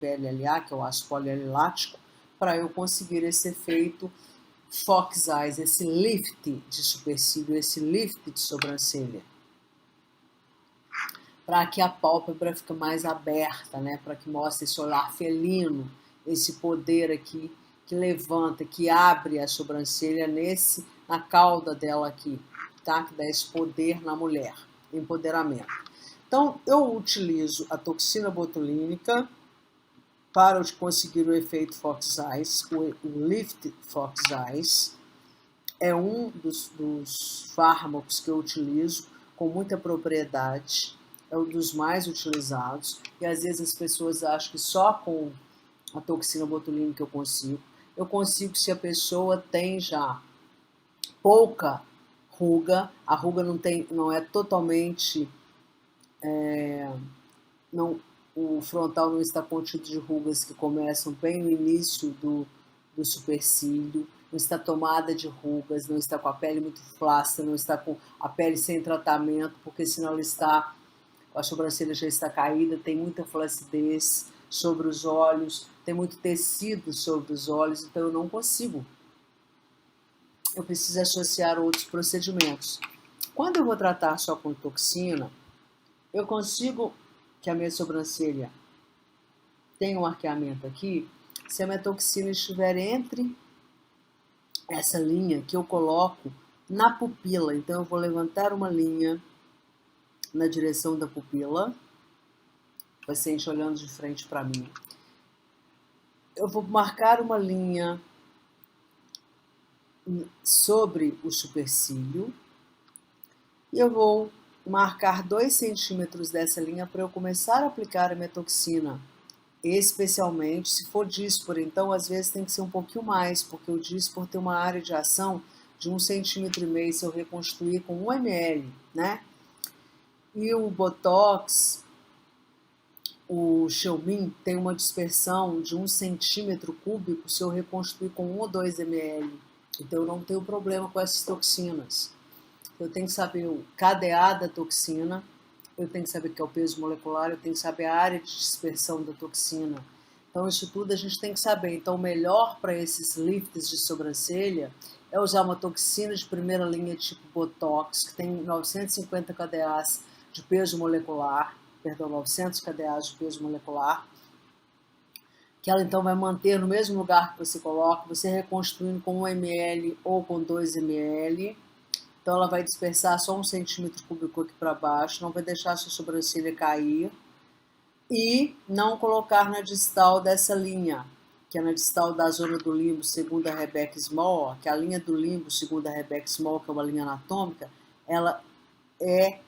PLLA, que é o ácido polialilático, para eu conseguir esse efeito Fox Eyes, esse lift de supercílio, esse lift de sobrancelha. Para que a pálpebra fique mais aberta, né? Para que mostre esse olhar felino, esse poder aqui que levanta, que abre a sobrancelha na cauda dela aqui, tá? Que dá esse poder na mulher, empoderamento. Então, eu utilizo a toxina botulínica para conseguir o efeito Fox Eyes, o Lift Fox Eyes. É um dos fármacos que eu utilizo com muita propriedade, é um dos mais utilizados, e às vezes as pessoas acham que só com a toxina botulínica eu consigo. Eu consigo se a pessoa tem já pouca ruga, a ruga não é totalmente... o frontal não está contido de rugas que começam bem no início do supercílio, não está tomada de rugas, não está com a pele muito flácida, não está com a pele sem tratamento, porque senão a sobrancelha já está caída, tem muita flacidez sobre os olhos, tem muito tecido sobre os olhos, então eu não consigo. Eu preciso associar outros procedimentos. Quando eu vou tratar só com toxina, eu consigo que a minha sobrancelha tenha um arqueamento aqui, se a minha toxina estiver entre essa linha que eu coloco na pupila. Então, eu vou levantar uma linha na direção da pupila, o paciente olhando de frente para mim. Eu vou marcar uma linha sobre o supercílio e eu vou marcar 2 centímetros dessa linha para eu começar a aplicar a minha toxina. Especialmente se for díspora, então às vezes tem que ser um pouquinho mais, porque o díspor tem uma área de ação de 1,5 cm se eu reconstruir com 1 ml, né? E o Botox, o Xeomin, tem uma dispersão de 1 centímetro cúbico se eu reconstruir com 1 ou 2 ml. Então eu não tenho problema com essas toxinas. Eu tenho que saber o KDA da toxina, eu tenho que saber o que é o peso molecular, eu tenho que saber a área de dispersão da toxina. Então, isso tudo a gente tem que saber. Então, o melhor para esses lifts de sobrancelha é usar uma toxina de primeira linha tipo Botox, que tem 950 KDAs de peso molecular, 900 KDAs de peso molecular, que ela então vai manter no mesmo lugar que você coloca, você reconstruindo com 1 ml ou com 2 ml. Então, ela vai dispersar só 1 centímetro cúbico aqui para baixo, não vai deixar a sua sobrancelha cair. E não colocar na distal dessa linha, que é na distal da zona do limbo, segundo a Rebecca Small, que a linha do limbo, segundo a Rebecca Small, que é uma linha anatômica, ela é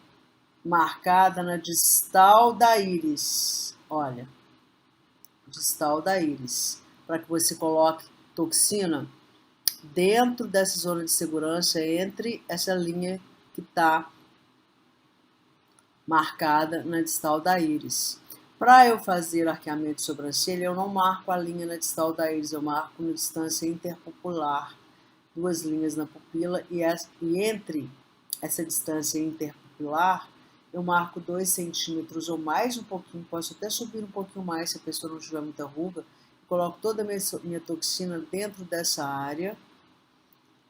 marcada na distal da íris. Olha, distal da íris. Para que você coloque toxina dentro dessa zona de segurança, entre essa linha que está marcada na distal da íris. Para eu fazer arqueamento de sobrancelha, eu não marco a linha na distal da íris, eu marco na distância interpupilar, 2 linhas na pupila, e entre essa distância interpupilar, eu marco 2 centímetros ou mais um pouquinho, posso até subir um pouquinho mais se a pessoa não tiver muita ruga, coloco toda a minha toxina dentro dessa área,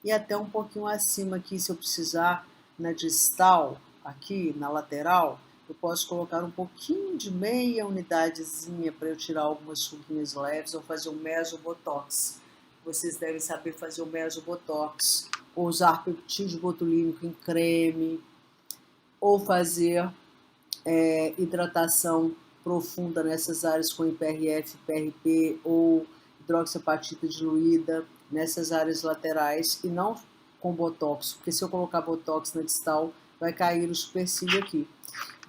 e até um pouquinho acima aqui, se eu precisar, na distal, aqui na lateral, eu posso colocar um pouquinho de meia unidadezinha para eu tirar algumas ruguinhas leves ou fazer um mesobotox. Vocês devem saber fazer o mesobotox, ou usar peptídeo botulínico em creme, ou fazer hidratação profunda nessas áreas com IPRF, IPRP ou hidroxiapatita diluída nessas áreas laterais e não com botox, porque se eu colocar botox na distal, vai cair o supercílio aqui.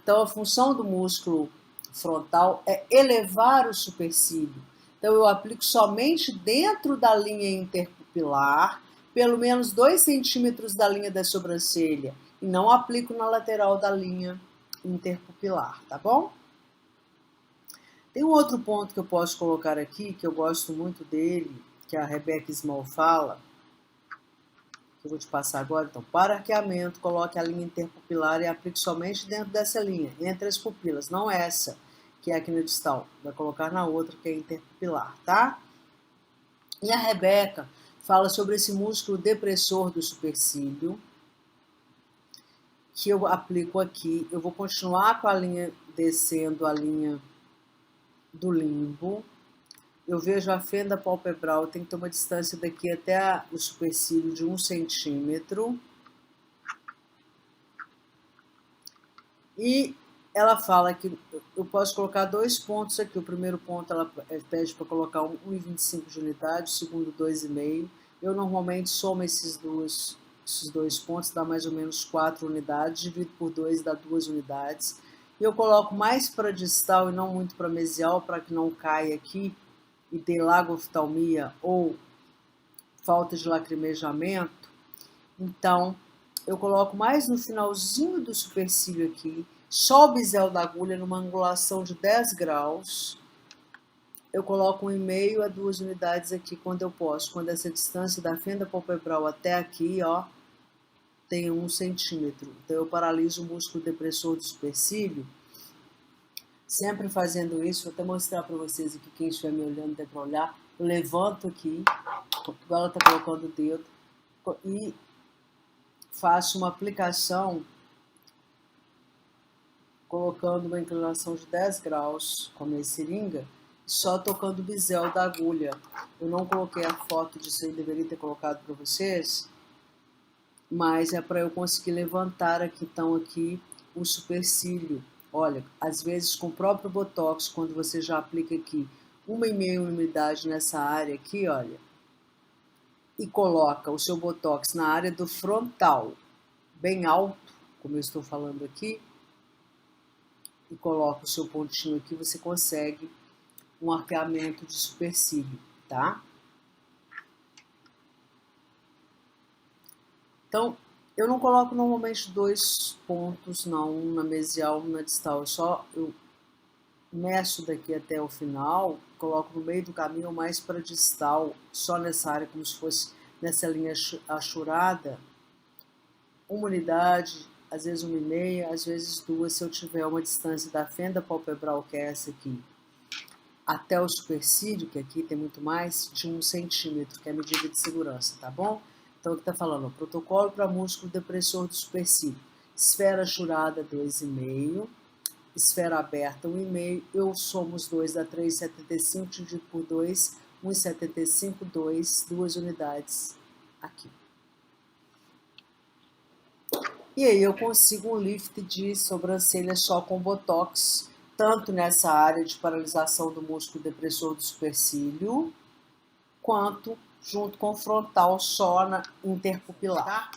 Então, a função do músculo frontal é elevar o supercílio. Então, eu aplico somente dentro da linha interpupilar, pelo menos 2 centímetros da linha da sobrancelha, e não aplico na lateral da linha interpupilar, tá bom? Tem um outro ponto que eu posso colocar aqui, que eu gosto muito dele, que a Rebecca Small fala, que eu vou te passar agora. Então, para arqueamento, coloque a linha interpupilar e aplique somente dentro dessa linha, entre as pupilas, não essa, que é aqui na distal, vai colocar na outra, que é interpupilar, tá? E a Rebeca fala sobre esse músculo depressor do supercílio, que eu aplico aqui. Eu vou continuar com a linha, descendo a linha do limbo. Eu vejo a fenda palpebral, tem que ter uma distância daqui até o supercílio de 1 centímetro. E ela fala que eu posso colocar 2 pontos aqui. O primeiro ponto ela pede para colocar 1,25 de unidade, o segundo 2,5. Eu normalmente somo esses dois pontos, dá mais ou menos 4 unidades, divido por 2 dá 2 unidades. E eu coloco mais para distal e não muito para mesial, para que não caia aqui e dê lagoftalmia ou falta de lacrimejamento. Então, eu coloco mais no finalzinho do supercílio aqui, só o bisel da agulha numa angulação de 10 graus. Eu coloco 1,5 a 2 unidades aqui quando eu posso, quando essa distância da fenda palpebral até aqui, ó, tem 1 centímetro. Então, eu paraliso o músculo depressor do supercílio. Sempre fazendo isso, vou até mostrar para vocês aqui, quem estiver me olhando deve olhar. Eu levanto aqui, igual ela está colocando o dedo, e faço uma aplicação colocando uma inclinação de 10 graus com a minha seringa, só tocando o bisel da agulha. Eu não coloquei a foto disso aí, deveria ter colocado para vocês, mas é para eu conseguir levantar aqui, então, aqui o supercílio. Olha, às vezes com o próprio Botox, quando você já aplica aqui 1,5 unidade nessa área aqui, olha, e coloca o seu Botox na área do frontal, bem alto, como eu estou falando aqui, e coloca o seu pontinho aqui, você consegue um arqueamento de supercílio, tá? Então, eu não coloco normalmente 2 pontos, não, um na mesial, um na distal. Eu meço daqui até o final, coloco no meio do caminho mais para distal, só nessa área, como se fosse nessa linha achurada, 1 unidade, às vezes 1,5, às vezes 2, se eu tiver uma distância da fenda palpebral, que é essa aqui, até o supercílio, que aqui tem muito mais, de 1 centímetro, que é a medida de segurança, tá bom? Então, o que está falando? O protocolo para músculo depressor do supercílio. Esfera achurada, 2,5. Esfera aberta, 1,5. Eu somo os dois, dá 3,75, dividido por 2, 1,75, 2 unidades aqui. E aí eu consigo um lift de sobrancelha só com Botox, tanto nessa área de paralisação do músculo depressor do supercílio, quanto junto com o frontal só na interpupilar.